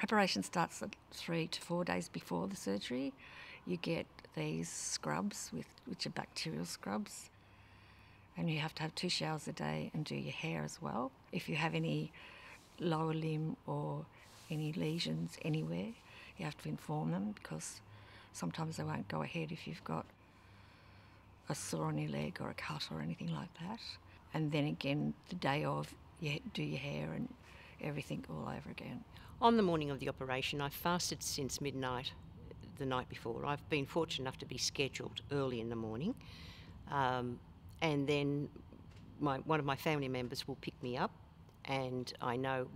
Preparation starts at 3 to 4 days before the surgery. You get these scrubs, which are bacterial scrubs, and you have to have 2 showers a day and do your hair as well. If you have any lower limb or any lesions anywhere, you have to inform them, because sometimes they won't go ahead if you've got a sore on your leg or a cut or anything like that. And then again, the day of, you do your hair and everything all over again. On the morning of the operation, I fasted since midnight the night before. I've been fortunate enough to be scheduled early in the morning, and then one of my family members will pick me up, and I know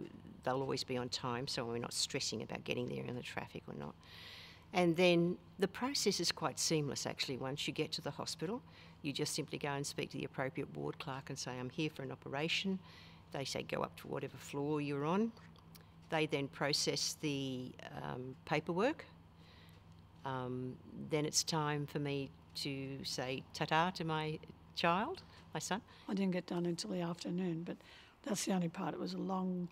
they'll always be on time, so we're not stressing about getting there in the traffic or not. And then the process is quite seamless, actually. Once you get to the hospital, you just simply go and speak to the appropriate ward clerk and say, I'm here for an operation. They say, go up to whatever floor you're on. They then process the paperwork. Then it's time for me to say ta-ta to my child, my son. I didn't get done until the afternoon, but that's the only part. It was a long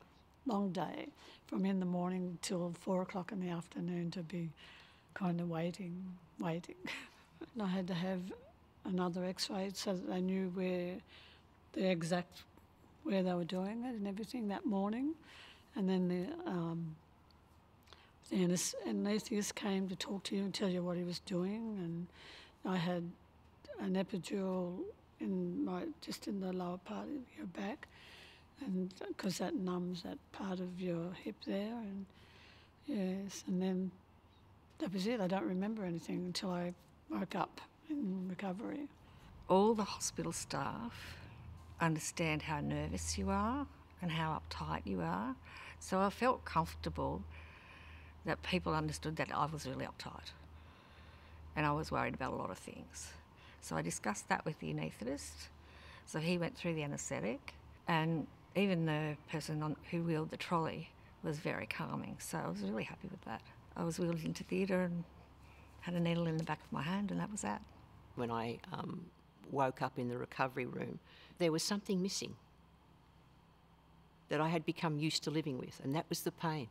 day, from in the morning till 4 o'clock in the afternoon, to be kind of waiting. And I had to have another x-ray so that they knew where they were doing it and everything that morning. And then the anaesthetist came to talk to you and tell you what he was doing. And I had an epidural just in the lower part of your back, and because that numbs that part of your hip there. And yes, and then that was it. I don't remember anything until I woke up in recovery. All the hospital staff understand how nervous you are and how uptight you are. So I felt comfortable that people understood that I was really uptight and I was worried about a lot of things. So I discussed that with the anaesthetist. So he went through the anaesthetic, and even the person who wheeled the trolley was very calming. So I was really happy with that. I was wheeled into theatre and had a needle in the back of my hand, and that was that. When I woke up in the recovery room, there was something missing that I had become used to living with, and that was the pain.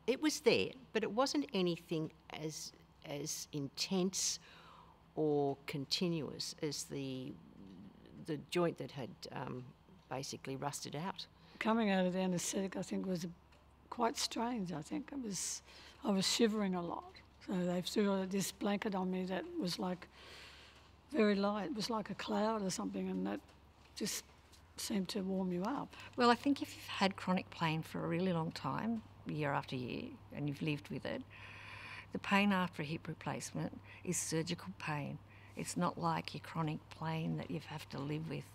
It was there, but it wasn't anything as intense or continuous as the joint that had basically rusted out. Coming out of the anaesthetic, I think, was quite strange. I think I was shivering a lot. So they threw this blanket on me that was like very light. It was like a cloud or something, and that just seemed to warm you up. Well, I think if you've had chronic pain for a really long time, year after year, and you've lived with it, the pain after a hip replacement is surgical pain. It's not like your chronic pain that you have to live with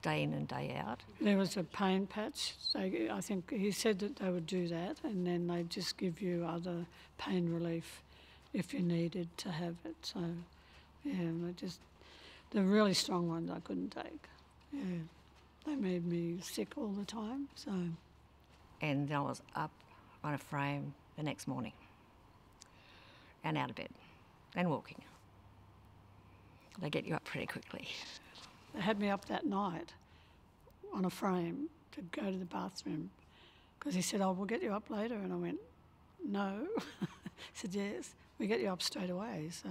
day in and day out. There was a pain patch. I think he said that they would do that, and then they'd just give you other pain relief if you needed to have it. So, yeah, the really strong ones I couldn't take. Yeah, they made me sick all the time. So, and then I was up on a frame the next morning and out of bed and walking. They get you up pretty quickly. They had me up that night on a frame to go to the bathroom, because he said, oh, we'll get you up later. And I went, no. He said, yes, we get you up straight away. So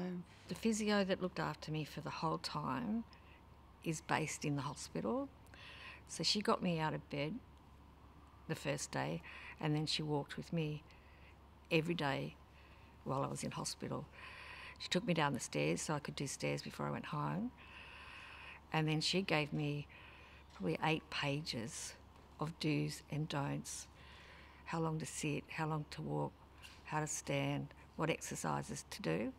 the physio that looked after me for the whole time is based in the hospital. So she got me out of bed the first day, and then she walked with me every day while I was in hospital. She took me down the stairs so I could do stairs before I went home. And then she gave me probably 8 pages of do's and don'ts. How long to sit, how long to walk, how to stand, what exercises to do.